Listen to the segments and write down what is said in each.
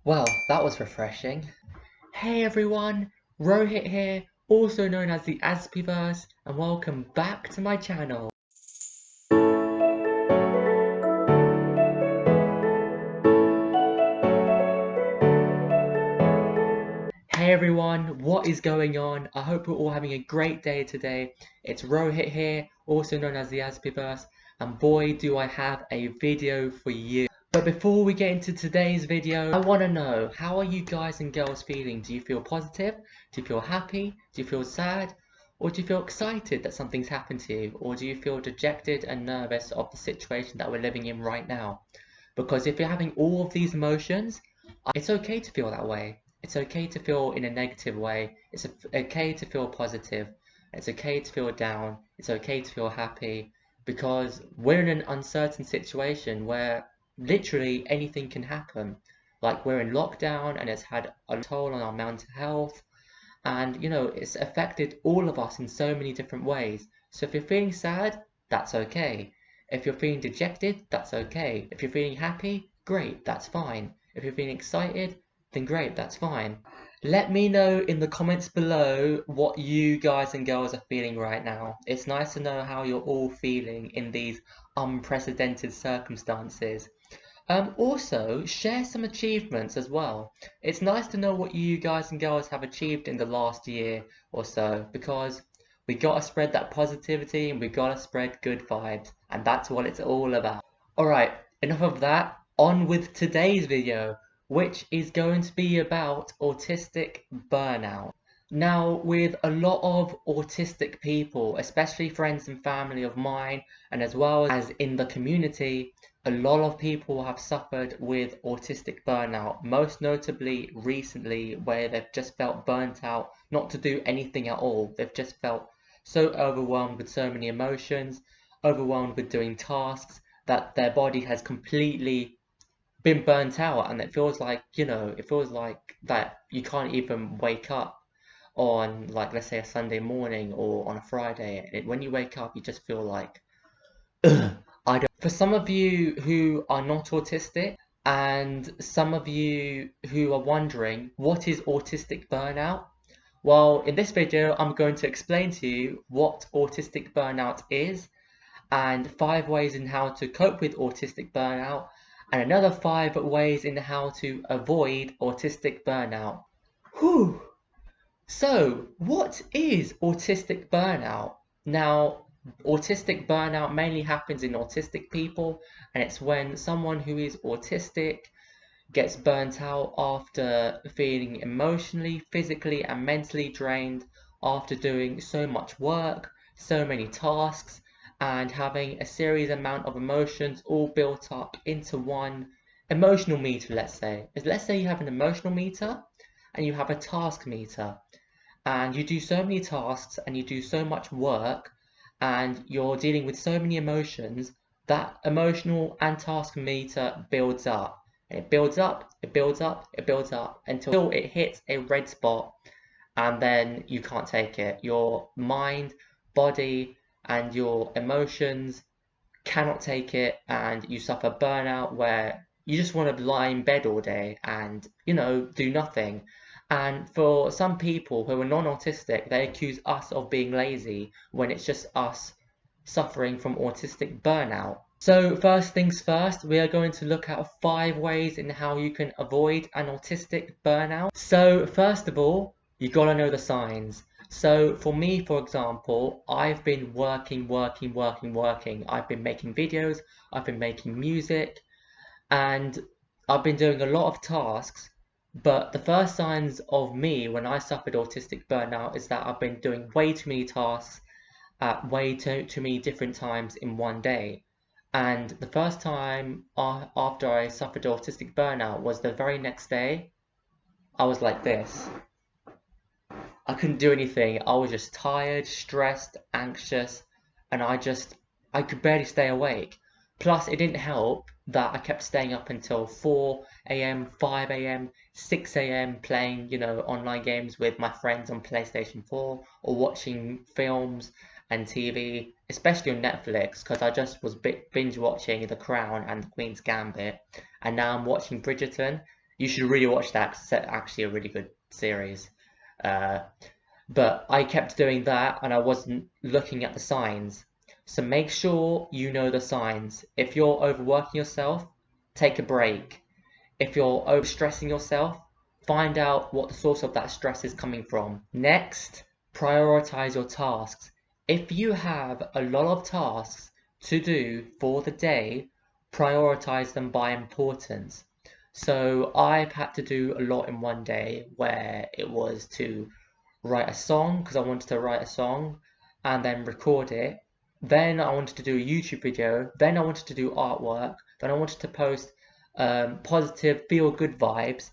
Well, that was refreshing. Hey everyone, Rohit here, also known as the Aspiverse, and welcome back to my channel. Hey everyone, what is going on? I hope we're all having a great day today. It's Rohit here, also known as the Aspiverse, and boy do I have a video for you. But before we get into today's video, I want to know, how are you guys and girls feeling? Do you feel positive? Do you feel happy? Do you feel sad? Or do you feel excited that something's happened to you? Or do you feel dejected and nervous of the situation that we're living in right now? Because if you're having all of these emotions, it's okay to feel that way. It's okay to feel in a negative way. It's okay to feel positive. It's okay to feel down. It's okay to feel happy, because we're in an uncertain situation where literally anything can happen. Like, we're in lockdown and it's had a toll on our mental health, and it's affected all of us in so many different ways. So if you're feeling sad, that's okay. If you're feeling dejected, that's okay. If you're feeling happy, great, that's fine. If you're feeling excited, then great, that's fine. Let me know in the comments below what you guys and girls are feeling right now. It's nice to know how you're all feeling in these unprecedented circumstances. Also, share some achievements as well. It's nice to know what you guys and girls have achieved in the last year or so, because we gotta spread that positivity and we gotta spread good vibes, and that's what it's all about. Alright, enough of that. On with today's video, which is going to be about autistic burnout. Now, with a lot of autistic people, especially friends and family of mine, and as well as in the community, a lot of people have suffered with autistic burnout, most notably recently, where they've just felt burnt out, not to do anything at all. They've just felt so overwhelmed with so many emotions, overwhelmed with doing tasks, that their body has completely been burnt out, and it feels like, it feels like that you can't even wake up on, like, let's say a Sunday morning or on a Friday. When you wake up, you just feel like, ugh, I don't. For some of you who are not autistic, and some of you who are wondering, what is autistic burnout? Well, in this video, I'm going to explain to you what autistic burnout is, and 5 ways in how to cope with autistic burnout, and another 5 ways in how to avoid autistic burnout. Whew! So, what is autistic burnout? Now, autistic burnout mainly happens in autistic people, and it's when someone who is autistic gets burnt out after feeling emotionally, physically, and mentally drained after doing so much work, so many tasks, and having a series amount of emotions all built up into one emotional meter, let's say. Let's say you have an emotional meter and you have a task meter, and you do so many tasks and you do so much work and you're dealing with so many emotions, that emotional and task meter builds up. And it builds up, it builds up, it builds up until it hits a red spot, and then you can't take it. Your mind, body, and your emotions cannot take it, and you suffer burnout where you just want to lie in bed all day and, do nothing. And for some people who are non-autistic, they accuse us of being lazy when it's just us suffering from autistic burnout. So first things first, we are going to look at 5 ways in how you can avoid an autistic burnout. So first of all, you gotta know the signs. So for me, for example, I've been working. I've been making videos, I've been making music, and I've been doing a lot of tasks. But the first signs of me when I suffered autistic burnout is that I've been doing way too many tasks at way too many different times in one day. And the first time after I suffered autistic burnout was the very next day. I was like this. I couldn't do anything. I was just tired, stressed, anxious, and I could barely stay awake. Plus, it didn't help that I kept staying up until 4 a.m., 5 a.m., 6 a.m. playing, online games with my friends on PlayStation 4, or watching films and TV, especially on Netflix, because I just was binge watching The Crown and The Queen's Gambit, and now I'm watching Bridgerton. You should really watch that 'cause it's actually a really good series. Uh, but I kept doing that and I wasn't looking at the signs. So make sure you know the signs. If you're overworking yourself, take a break. If you're overstressing yourself, find out what the source of that stress is coming from. Next, prioritize your tasks. If you have a lot of tasks to do for the day, prioritize them by importance. So I've had to do a lot in one day where it was to write a song because I wanted to write a song and then record it. Then I wanted to do a YouTube video. Then I wanted to do artwork. Then I wanted to post positive, feel good vibes.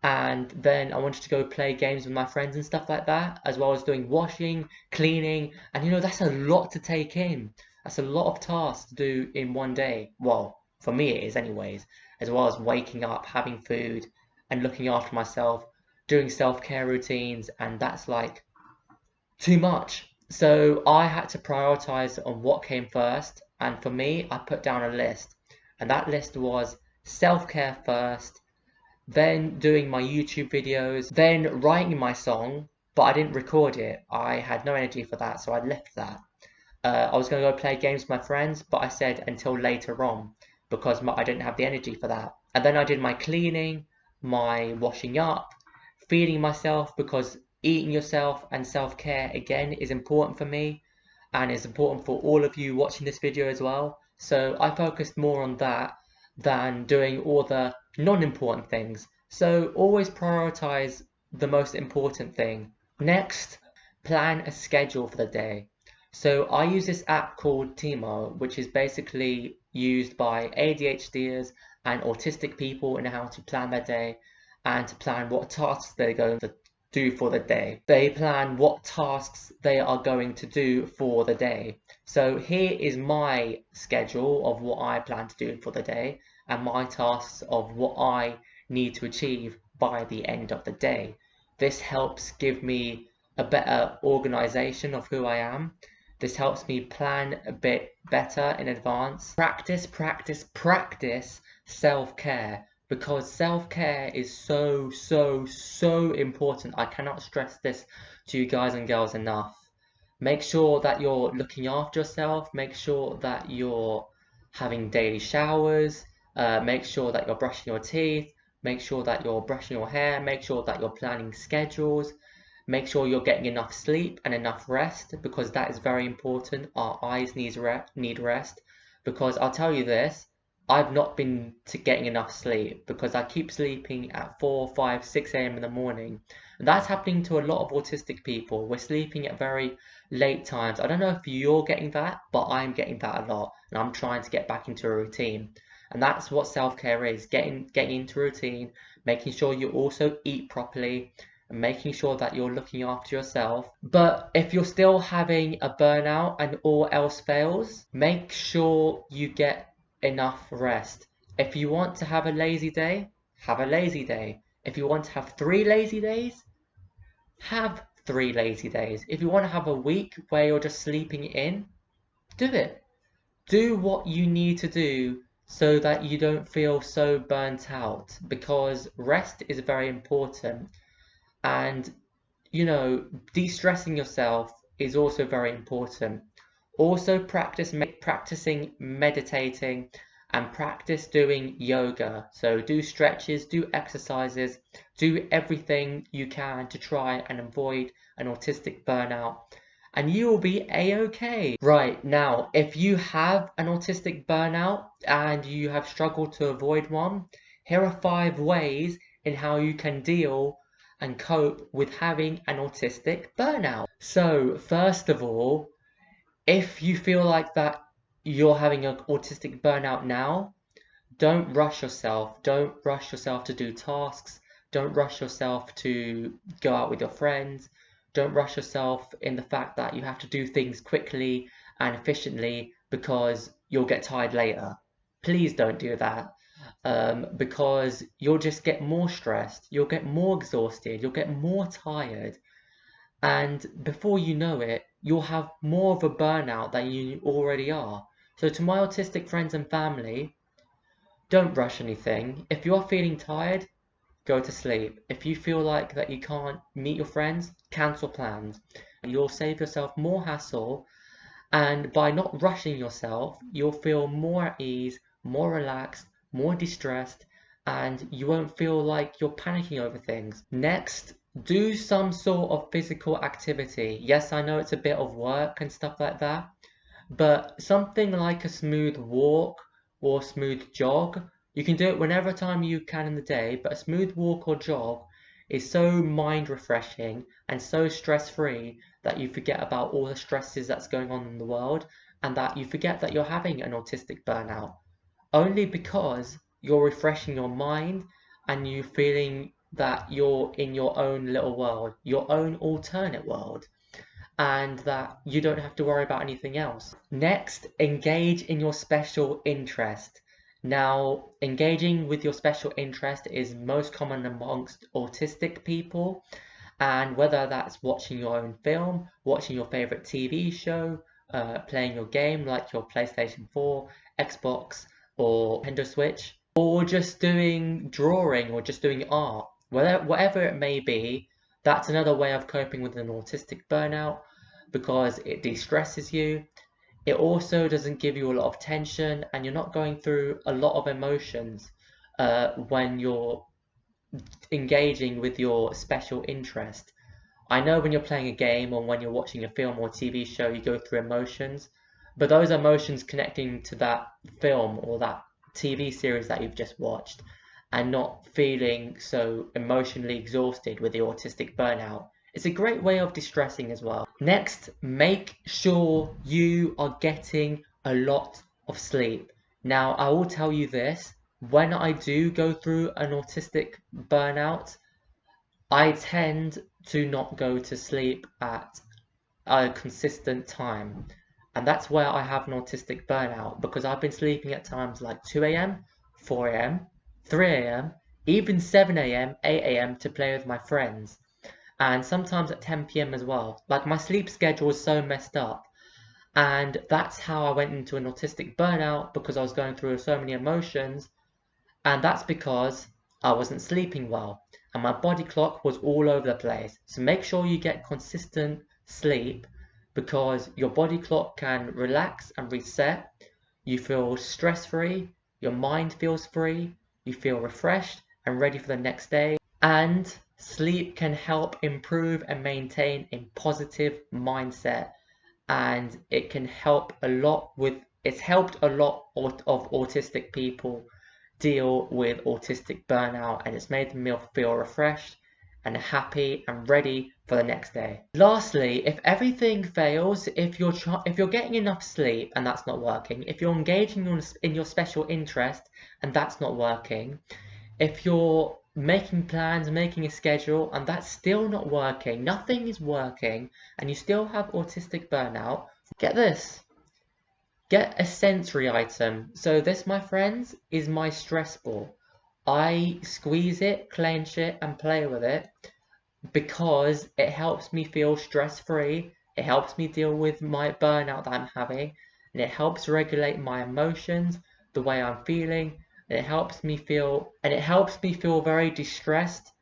And then I wanted to go play games with my friends and stuff like that, as well as doing washing, cleaning. And you know, that's a lot to take in. That's a lot of tasks to do in one day. Well, for me it is anyways. As well as waking up, having food, and looking after myself, doing self-care routines, and that's like too much. So I had to prioritize on what came first, and for me, I put down a list, and that list was self-care first, then doing my YouTube videos, then writing my song, but I didn't record it. I had no energy for that, so I left that. I was going to go play games with my friends, but I said until later on because I didn't have the energy for that. And then I did my cleaning, my washing up, feeding myself because eating yourself and self-care again is important for me and is important for all of you watching this video as well. So I focused more on that than doing all the non-important things. So always prioritize the most important thing. Next, plan a schedule for the day. So I use this app called Timo, which is basically used by ADHDers and autistic people in how to plan their day and to plan what tasks they're going to do for the day. They plan what tasks they are going to do for the day. So here is my schedule of what I plan to do for the day and my tasks of what I need to achieve by the end of the day. This helps give me a better organization of who I am. This helps me plan a bit better in advance. Practice self-care, because self-care is so important. I cannot stress this to you guys and girls enough. Make sure that you're looking after yourself. Make sure that you're having daily showers. Make sure that you're brushing your teeth. Make sure that you're brushing your hair. Make sure that you're planning schedules. Make sure you're getting enough sleep and enough rest, because that is very important. Our eyes need rest. Because I'll tell you this, I've not been getting enough sleep because I keep sleeping at 4, 5, 6 a.m. in the morning. And that's happening to a lot of autistic people. We're sleeping at very late times. I don't know if you're getting that, but I'm getting that a lot. And I'm trying to get back into a routine. And that's what self-care is, getting into a routine, making sure you also eat properly, and making sure that you're looking after yourself. But if you're still having a burnout and all else fails, make sure you get enough rest. If you want to have a lazy day, have a lazy day. If you want to have 3 lazy days, have 3 lazy days. If you want to have a week where you're just sleeping in, do it. Do what you need to do so that you don't feel so burnt out, because rest is very important. And, you know, de-stressing yourself is also very important. Also practicing meditating and practice doing yoga. So do stretches, do exercises, do everything you can to try and avoid an autistic burnout, and you will be a-okay. Right, now, if you have an autistic burnout and you have struggled to avoid one, here are 5 ways in how you can deal and cope with having an autistic burnout. So first of all, if you feel like that you're having an autistic burnout now, don't rush yourself. Don't rush yourself to do tasks. Don't rush yourself to go out with your friends. Don't rush yourself in the fact that you have to do things quickly and efficiently because you'll get tired later. Please don't do that. Because you'll just get more stressed, you'll get more exhausted, you'll get more tired, and before you know it, you'll have more of a burnout than you already are. So to my autistic friends and family, don't rush anything. If you're feeling tired, go to sleep. If you feel like that you can't meet your friends, cancel plans. You'll save yourself more hassle, and by not rushing yourself, you'll feel more at ease, more relaxed, more distressed, and you won't feel like you're panicking over things. Next, do some sort of physical activity. Yes, I know it's a bit of work and stuff like that, but something like a smooth walk or smooth jog, you can do it whenever time you can in the day, but a smooth walk or jog is so mind refreshing and so stress free that you forget about all the stresses that's going on in the world, and that you forget that you're having an autistic burnout, only because you're refreshing your mind and you feeling that you're in your own little world, your own alternate world, and that you don't have to worry about anything else. Next, engage in your special interest. Now, engaging with your special interest is most common amongst autistic people, and whether that's watching your own film, watching your favorite TV show, playing your game like your PlayStation 4, Xbox, or Nintendo Switch, or just doing drawing or just doing art, whatever it may be, that's another way of coping with an autistic burnout, because it de-stresses you. It also doesn't give you a lot of tension, and you're not going through a lot of emotions when you're engaging with your special interest. I know when you're playing a game or when you're watching a film or TV show, you go through emotions, but those emotions connecting to that film or that TV series that you've just watched, and not feeling so emotionally exhausted with the autistic burnout, it's a great way of distressing as well. Next, make sure you are getting a lot of sleep. Now, I will tell you this, when I do go through an autistic burnout, I tend to not go to sleep at a consistent time. And that's where I have an autistic burnout, because I've been sleeping at times like 2 a.m., 4 a.m., 3 a.m., even 7 a.m., 8 a.m. to play with my friends. And sometimes at 10 p.m. as well. Like, my sleep schedule is so messed up. And that's how I went into an autistic burnout, because I was going through so many emotions. And that's because I wasn't sleeping well, and my body clock was all over the place. So make sure you get consistent sleep, because your body clock can relax and reset. You feel stress-free, your mind feels free, you feel refreshed and ready for the next day. And sleep can help improve and maintain a positive mindset, and it can help a lot with, it's helped a lot of autistic people deal with autistic burnout, and it's made them feel refreshed and happy and ready for the next day. Lastly, if everything fails, if you're getting enough sleep and that's not working, if you're engaging in your special interest and that's not working, if you're making plans, making a schedule, and that's still not working, nothing is working, and you still have autistic burnout, get this. Get a sensory item. So this, my friends, is my stress ball. I squeeze it, clench it, and play with it because it helps me feel stress-free. It helps me deal with my burnout that I'm having, and it helps regulate my emotions, the way I'm feeling, and it helps me feel very distressed,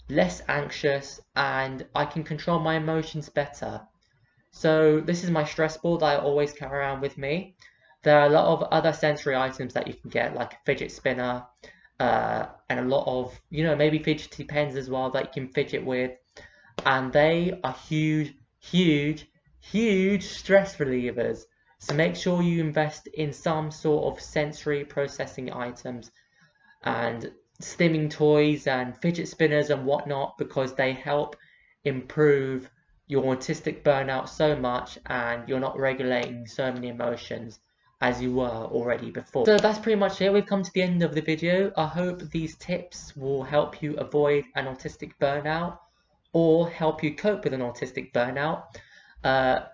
less anxious, and I can control my emotions better. So this is my stress ball that I always carry around with me. There are a lot of other sensory items that you can get, like a fidget spinner, and a lot of, maybe fidgety pens as well that you can fidget with. And they are huge, huge, huge stress relievers. So make sure you invest in some sort of sensory processing items and stimming toys and fidget spinners and whatnot, because they help improve your autistic burnout so much, and you're not regulating so many emotions as you were already before. So that's pretty much it. We've come to the end of the video. I hope these tips will help you avoid an autistic burnout or help you cope with an autistic burnout.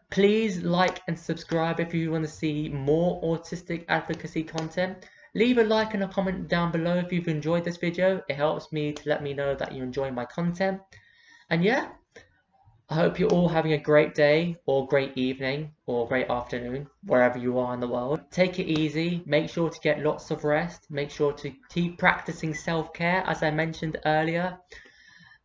Please like and subscribe if you want to see more autistic advocacy content. Leave a like and a comment down below if you've enjoyed this video. It helps me to let me know that you're enjoying my content. And yeah, I hope you're all having a great day or great evening or great afternoon, wherever you are in the world. Take it easy, make sure to get lots of rest, make sure to keep practicing self-care as I mentioned earlier,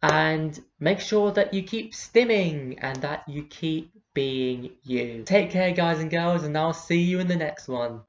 and make sure that you keep stimming and that you keep being you. Take care guys and girls, and I'll see you in the next one.